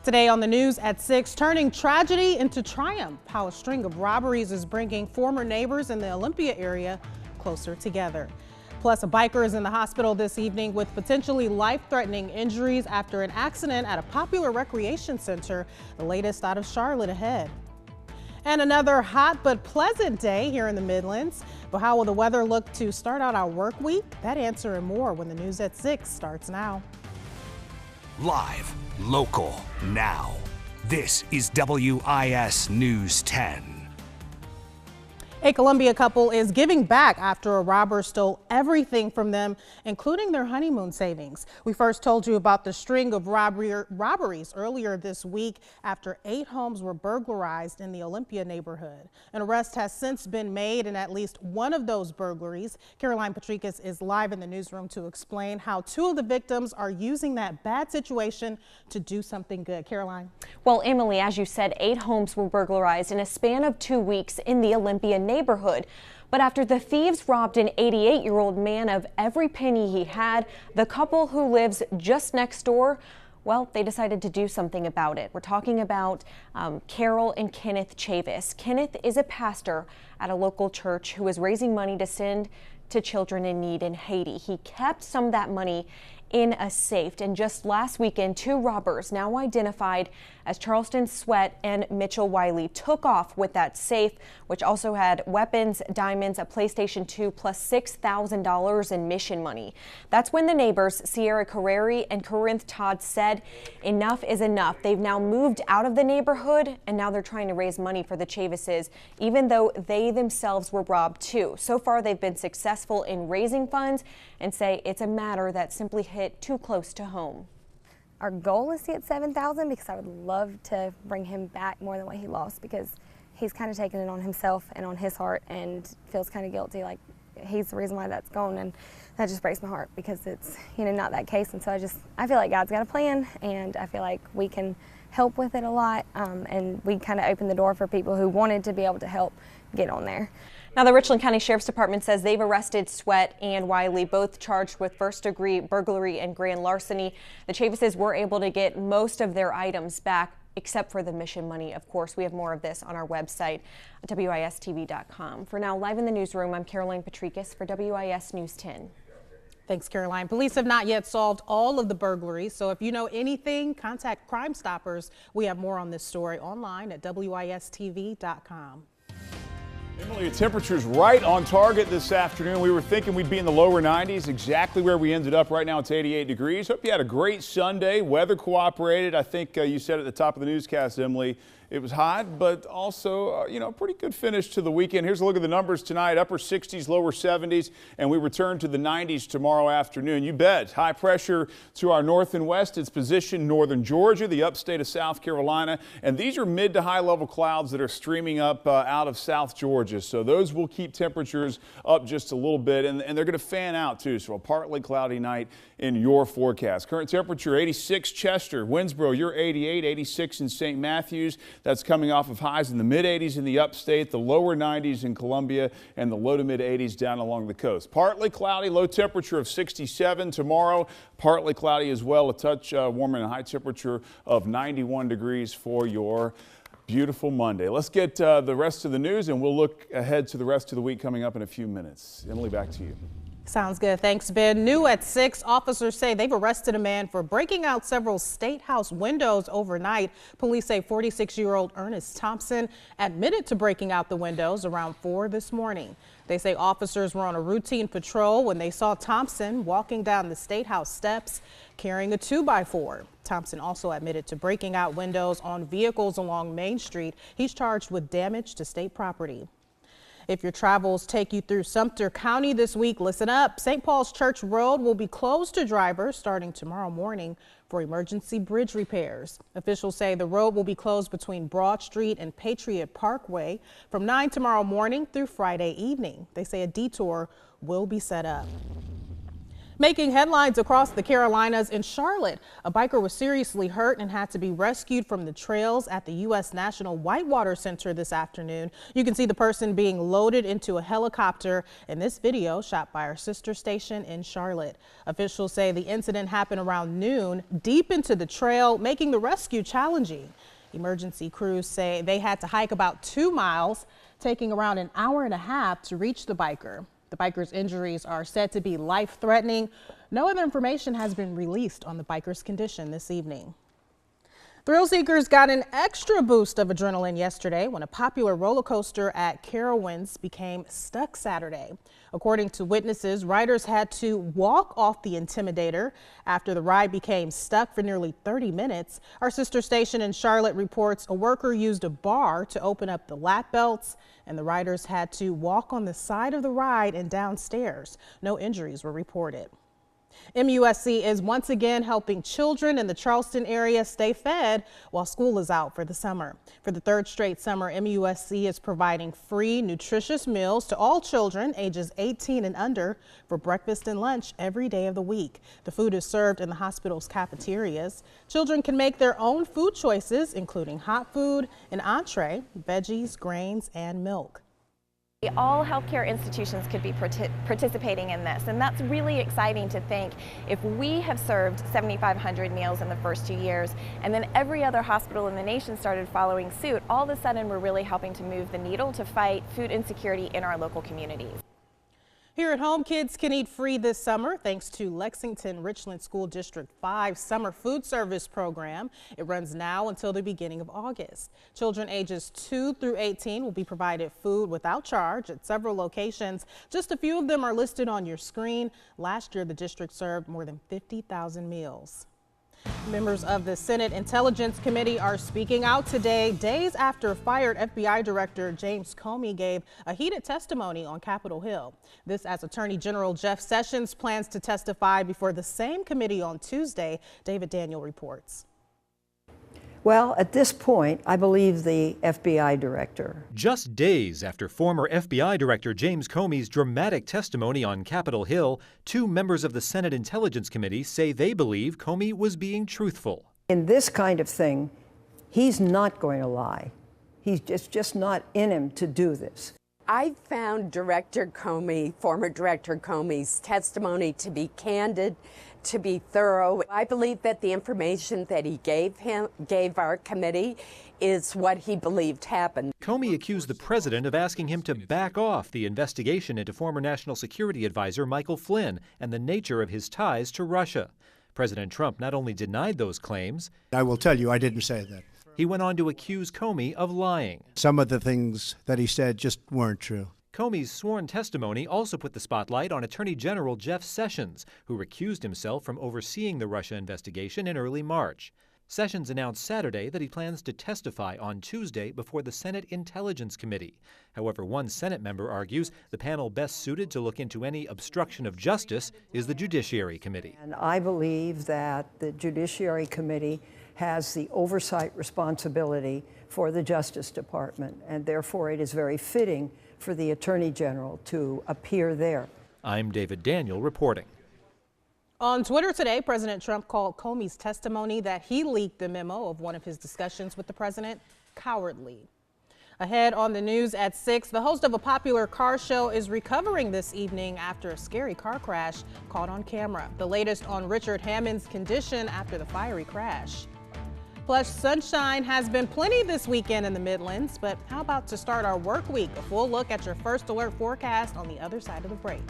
Today on the news at 6, turning tragedy into triumph, how a string of robberies is bringing former neighbors in the Olympia area closer together. Plus, a biker is in the hospital this evening with potentially life-threatening injuries after an accident at a popular recreation center. The latest out of Charlotte ahead. And another hot but pleasant day here in the Midlands. But how will the weather look to start out our work week? That answer and more when the news at 6 starts now. Live, local, now. This is WIS News 10. A Columbia couple is giving back after a robber stole everything from them, including their honeymoon savings. We first told you about the string of robberies earlier this week after 8 homes were burglarized in the Olympia neighborhood. An arrest has since been made in at least one of those burglaries. Caroline Patricus is live in the newsroom to explain how 2 of the victims are using that bad situation to do something good. Caroline. Well, Emily, as you said, 8 homes were burglarized in a span of 2 weeks in the Olympia neighborhood. But after the thieves robbed an 88-year-old man of every penny he had, the couple who lives just next door, well, they decided to do something about it. We're talking about Carol and Kenneth Chavis. Kenneth is a pastor at a local church who is raising money to send to children in need in Haiti. He kept some of that money in a safe, and just last weekend, 2 robbers, now identified as Charleston Sweat and Mitchell Wiley, took off with that safe, which also had weapons, diamonds, a PlayStation 2, plus $6,000 in mission money. That's when the neighbors, Sierra Carreri and Corinth Todd, said enough is enough. They've now moved out of the neighborhood, and now they're trying to raise money for the Chavises, even though they themselves were robbed too. So far, they've been successful in raising funds and say it's a matter that simply hit too close to home. Our goal is to get $7,000 because I would love to bring him back more than what he lost, because he's kind of taken it on himself and on his heart and feels kind of guilty, like he's the reason why that's gone, and that just breaks my heart because it's, you know, not that case. And so I feel like God's got a plan, and I feel like we can help with it a lot, and we kind of opened the door for people who wanted to be able to help get on there. Now, the Richland County Sheriff's Department says they've arrested Sweat and Wiley, both charged with first-degree burglary and grand larceny. The Chavises were able to get most of their items back, except for the mission money, of course. We have more of this on our website, WIS-TV.com. For now, live in the newsroom, I'm Caroline Patricus for WIS News 10. Thanks, Caroline. Police have not yet solved all of the burglaries, so if you know anything, contact Crime Stoppers. We have more on this story online at WIS-TV.com. Emily, the temperature's right on target this afternoon. We were thinking we'd be in the lower 90s, exactly where we ended up. Right now it's 88 degrees. Hope you had a great Sunday. Weather cooperated. I think you said at the top of the newscast, Emily, it was hot, but also, you know, pretty good finish to the weekend. Here's a look at the numbers tonight. Upper 60s, lower 70s, and we return to the 90s tomorrow afternoon. You bet. High pressure to our north and west. It's positioned northern Georgia, the upstate of South Carolina, and these are mid to high level clouds that are streaming up out of South Georgia. So those will keep temperatures up just a little bit, and they're going to fan out too. So a partly cloudy night in your forecast. Current temperature 86 Chester, Winsboro, you're 88, 86 in St. Matthews. That's coming off of highs in the mid-80s in the upstate, the lower 90s in Columbia, and the low to mid-80s down along the coast. Partly cloudy, low temperature of 67 tomorrow. Partly cloudy as well, a touch warmer and a high temperature of 91 degrees for your beautiful Monday. Let's get the rest of the news, and we'll look ahead to the rest of the week coming up in a few minutes. Emily, back to you. Sounds good. Thanks, Ben. New at 6, officers say they've arrested a man for breaking out several State House windows overnight. Police say 46-year-old Ernest Thompson admitted to breaking out the windows around 4 this morning. They say officers were on a routine patrol when they saw Thompson walking down the State House steps carrying a 2x4. Thompson also admitted to breaking out windows on vehicles along Main Street. He's charged with damage to state property. If your travels take you through Sumter County this week, listen up. St. Paul's Church Road will be closed to drivers starting tomorrow morning for emergency bridge repairs. Officials say the road will be closed between Broad Street and Patriot Parkway from 9 tomorrow morning through Friday evening. They say a detour will be set up. Making headlines across the Carolinas, in Charlotte, a biker was seriously hurt and had to be rescued from the trails at the U.S. National Whitewater Center this afternoon. You can see the person being loaded into a helicopter in this video shot by our sister station in Charlotte. Officials say the incident happened around noon, deep into the trail, making the rescue challenging. Emergency crews say they had to hike about 2 miles, taking around an hour and a half to reach the biker. The biker's injuries are said to be life-threatening. No other information has been released on the biker's condition this evening. Thrill seekers got an extra boost of adrenaline yesterday when a popular roller coaster at Carowinds became stuck Saturday. According to witnesses, riders had to walk off the Intimidator after the ride became stuck for nearly 30 minutes. Our sister station in Charlotte reports a worker used a bar to open up the lap belts, and the riders had to walk on the side of the ride and downstairs. No injuries were reported. MUSC is once again helping children in the Charleston area stay fed while school is out for the summer. For the third straight summer, MUSC is providing free, nutritious meals to all children ages 18 and under for breakfast and lunch every day of the week. The food is served in the hospital's cafeterias. Children can make their own food choices, including hot food, an entree, veggies, grains, and milk. All healthcare institutions could be participating in this, and that's really exciting to think. If we have served 7,500 meals in the first 2 years, and then every other hospital in the nation started following suit, all of a sudden we're really helping to move the needle to fight food insecurity in our local communities. Here at home, kids can eat free this summer thanks to Lexington-Richland School District 5 Summer Food Service Program. It runs now until the beginning of August. Children ages 2 through 18 will be provided food without charge at several locations. Just a few of them are listed on your screen. Last year, the district served more than 50,000 meals. Members of the Senate Intelligence Committee are speaking out today, days after fired FBI Director James Comey gave a heated testimony on Capitol Hill. This as Attorney General Jeff Sessions plans to testify before the same committee on Tuesday. David Daniel reports. Well, at this point, I believe the FBI director. Just days after former FBI Director James Comey's dramatic testimony on Capitol Hill, 2 members of the Senate Intelligence Committee say they believe Comey was being truthful. In this kind of thing, he's not going to lie. It's just not in him to do this. I found Director Comey, former Director Comey's testimony to be candid, to be thorough. I believe that the information that he gave our committee is what he believed happened. Comey accused the president of asking him to back off the investigation into former National Security Advisor Michael Flynn and the nature of his ties to Russia. President Trump not only denied those claims, I will tell you, I didn't say that. He went on to accuse Comey of lying. Some of the things that he said just weren't true. Comey's sworn testimony also put the spotlight on Attorney General Jeff Sessions, who recused himself from overseeing the Russia investigation in early March. Sessions announced Saturday that he plans to testify on Tuesday before the Senate Intelligence Committee. However, one Senate member argues the panel best suited to look into any obstruction of justice is the Judiciary Committee. And I believe that the Judiciary Committee has the oversight responsibility for the Justice Department, and therefore it is very fitting for the Attorney General to appear there. I'm David Daniel reporting. On Twitter today, President Trump called Comey's testimony that he leaked the memo of one of his discussions with the president cowardly. Ahead on the news at 6, the host of a popular car show is recovering this evening after a scary car crash caught on camera. The latest on Richard Hammond's condition after the fiery crash. Plus, sunshine has been plenty this weekend in the Midlands, but how about to start our work week? A full look at your first alert forecast on the other side of the break.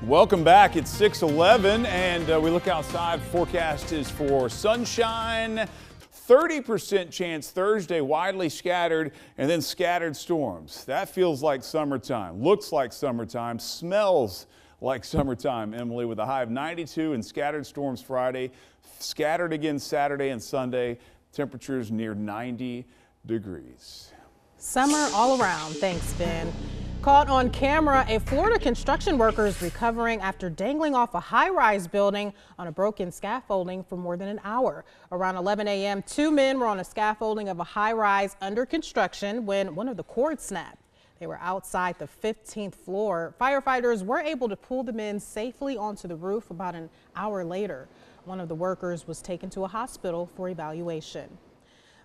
Welcome back. It's 6:11 and we look outside. Forecast is for sunshine, 30% chance Thursday, widely scattered, and then scattered storms. That feels like summertime, looks like summertime, smells like summertime, Emily, with a high of 92 and scattered storms Friday, scattered again Saturday and Sunday, temperatures near 90 degrees. Summer all around. Thanks, Ben. Caught on camera, a Florida construction worker is recovering after dangling off a high-rise building on a broken scaffolding for more than an hour. Around 11 a.m., 2 men were on a scaffolding of a high-rise under construction when one of the cords snapped. They were outside the 15th floor. Firefighters were able to pull the men safely onto the roof about an hour later. One of the workers was taken to a hospital for evaluation.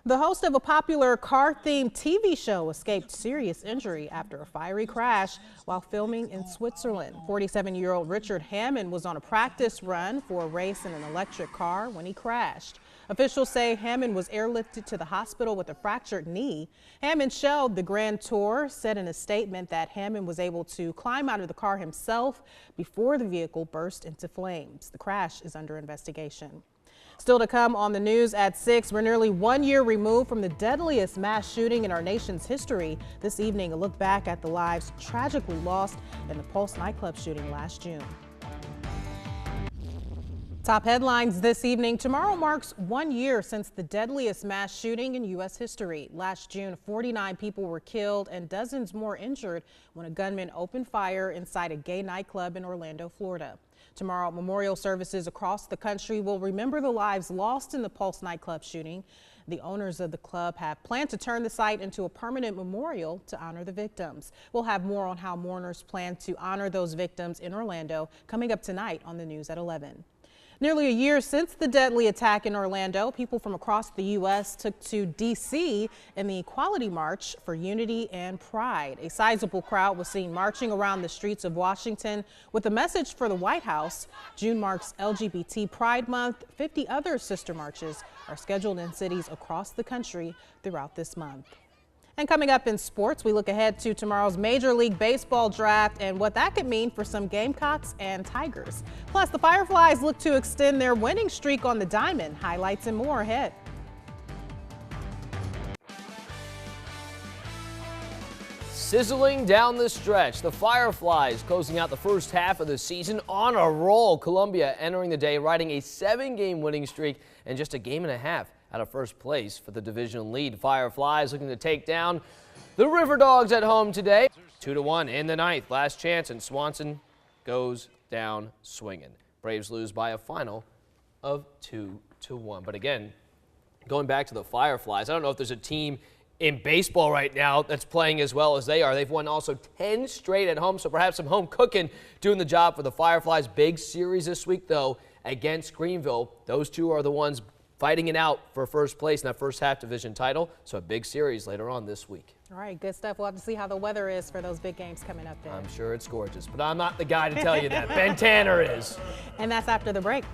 The host of a popular car-themed TV show escaped serious injury after a fiery crash while filming in Switzerland. 47-year-old Richard Hammond was on a practice run for a race in an electric car when he crashed. Officials say Hammond was airlifted to the hospital with a fractured knee. Hammond's show, The Grand Tour, said in a statement that Hammond was able to climb out of the car himself before the vehicle burst into flames. The crash is under investigation. Still to come on the news at 6, we're nearly 1 year removed from the deadliest mass shooting in our nation's history. This evening, a look back at the lives tragically lost in the Pulse nightclub shooting last June. Top headlines this evening. Tomorrow marks 1 year since the deadliest mass shooting in U.S. history. Last June, 49 people were killed and dozens more injured when a gunman opened fire inside a gay nightclub in Orlando, Florida. Tomorrow, memorial services across the country will remember the lives lost in the Pulse nightclub shooting. The owners of the club have planned to turn the site into a permanent memorial to honor the victims. We'll have more on how mourners plan to honor those victims in Orlando coming up tonight on the news at 11. Nearly a year since the deadly attack in Orlando, people from across the U.S. took to D.C. in the Equality March for Unity and Pride. A sizable crowd was seen marching around the streets of Washington with a message for the White House. June marks LGBT Pride Month. 50 other sister marches are scheduled in cities across the country throughout this month. And coming up in sports, we look ahead to tomorrow's Major League Baseball draft and what that could mean for some Gamecocks and Tigers. Plus, the Fireflies look to extend their winning streak on the diamond. Highlights and more ahead. Sizzling down the stretch, the Fireflies closing out the first half of the season on a roll. Columbia entering the day riding a 7-game winning streak and just a game and a half out of first place for the division lead. Fireflies looking to take down the River Dogs at home today. 2-1 in the ninth. Last chance, and Swanson goes down swinging. Braves lose by a final of 2-1. But again, going back to the Fireflies, I don't know if there's a team in baseball right now that's playing as well as they are. They've won also 10 straight at home, so perhaps some home cooking doing the job for the Fireflies. Big series this week, though, against Greenville. Those two are the ones fighting it out for first place in that first half division title. So a big series later on this week. All right, good stuff. We'll have to see how the weather is for those big games coming up there. I'm sure it's gorgeous, but I'm not the guy to tell you that. Ben Tanner is. And that's after the break.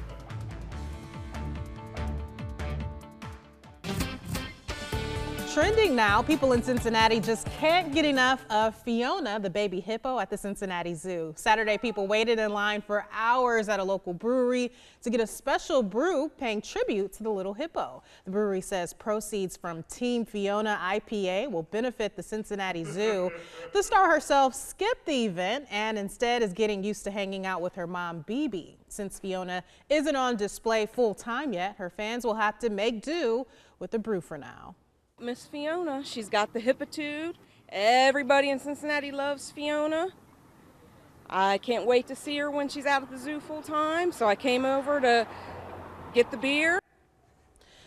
Trending now, people in Cincinnati just can't get enough of Fiona, the baby hippo at the Cincinnati Zoo. Saturday, people waited in line for hours at a local brewery to get a special brew paying tribute to the little hippo. The brewery says proceeds from Team Fiona IPA will benefit the Cincinnati Zoo. The star herself skipped the event and instead is getting used to hanging out with her mom, BB. Since Fiona isn't on display full-time yet, her fans will have to make do with the brew for now. Miss Fiona, she's got the hippitude. Everybody in Cincinnati loves Fiona. I can't wait to see her when she's out at the zoo full time, so I came over to get the beer.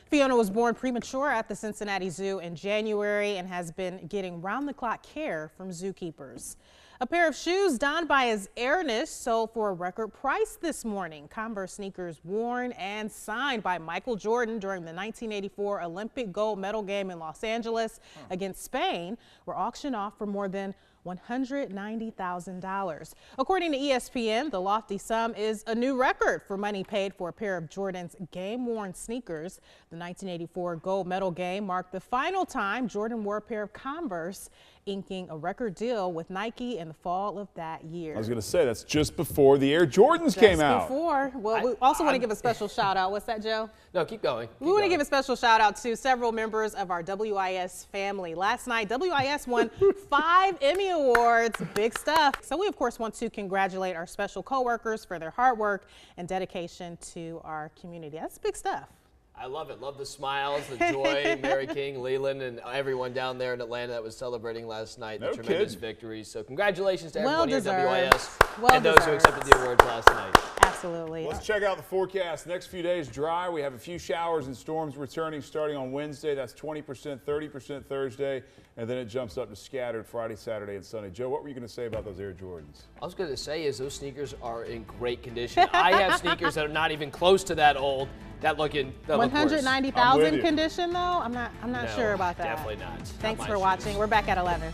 Fiona was born premature at the Cincinnati Zoo in January and has been getting round-the-clock care from zookeepers. A pair of shoes donned by his heiress sold for a record price this morning. Converse sneakers worn and signed by Michael Jordan during the 1984 Olympic gold medal game in Los Angeles against Spain were auctioned off for more than $190,000. According to ESPN, the lofty sum is a new record for money paid for a pair of Jordan's game-worn sneakers. The 1984 gold medal game marked the final time Jordan wore a pair of Converse, inking a record deal with Nike in the fall of that year. I was going to say, that's just before the Air Jordans came out. Just before. Well, we also want to give a special shout out. What's that, Joe? No, keep going. We want to give a special shout out to several members of our WIS family. Last night, WIS won 5 Emmy Awards. Big stuff. So we, of course, want to congratulate our special coworkers for their hard work and dedication to our community. That's big stuff. I love it. Love the smiles, the joy. Mary King, Leland, and everyone down there in Atlanta that was celebrating last night. The tremendous victories. So congratulations to everyone here at WIS and those who accepted the awards last night. Absolutely. Absolutely. Let's check out the forecast. Next few days dry. We have a few showers and storms returning starting on Wednesday. That's 20%, 30% Thursday, and then it jumps up to scattered Friday, Saturday, and Sunday. Joe, what were you going to say about those Air Jordans? I was going to say is those sneakers are in great condition. I have sneakers that are not even close to that old. That look 190,000 condition though. I'm not No, sure about that. Definitely not. Thanks for watching. We're back at 11.